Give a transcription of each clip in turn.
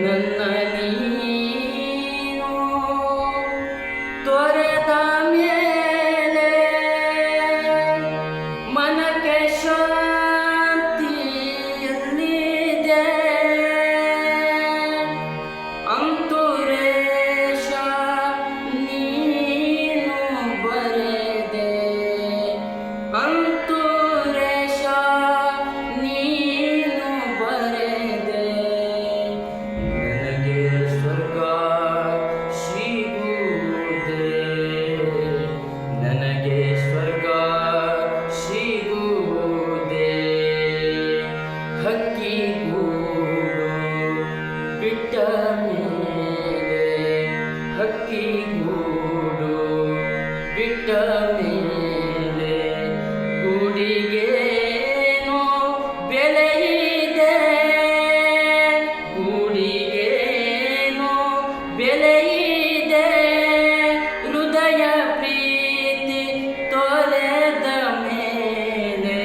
ನನ್ನ ನೀನು ತೊರೆದ ಮೇಲೆ ಮನಕ್ಕೆ ಶಾಂತಿ ಎಲ್ಲಿದೆ? ಅಂತುರೇಶ ನೀನು ಬರೆದೆ, ಅಂತುರೇಶ ನೀನು ಬರೆದೆ. ನನಗೆ ಸ್ವರ್ಗ ಸಿಗುವುದೇ, ನನಗೆ ಸ್ವರ್ಗ ಸಿಗುವುದೇ. ಹಕ್ಕಿಗೂಡು ಬಿಟ್ಟ ಮೇಲೆ, ಹಕ್ಕಿಗೂಡು ಬಿಟ್ಟ ಮೇಲೆ ಗೂಡಿಗೇನೋ ಬೆಲೆ ಇದೆ, ಗೂಡಿಗೇನೋ ಬೆಲೆ ಇದೆ. ಹೃದಯ ಪ್ರೀತಿ ತೊರೆದ ಮೇಲೆ,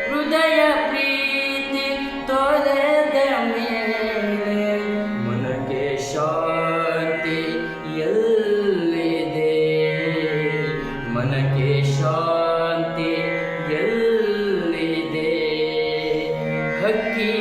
ಹೃದಯ ಪ್ರೀತಿ ತೊರೆದ ಮೇಲೆ ಮನಕ್ಕೆ ಶಾಂತಿ ಎಲ್ಲಿದೆ? ಮನಕ್ಕೆ ಶಾಂತಿ ಎಲ್ಲಿದೆ? ಹಕ್ಕಿ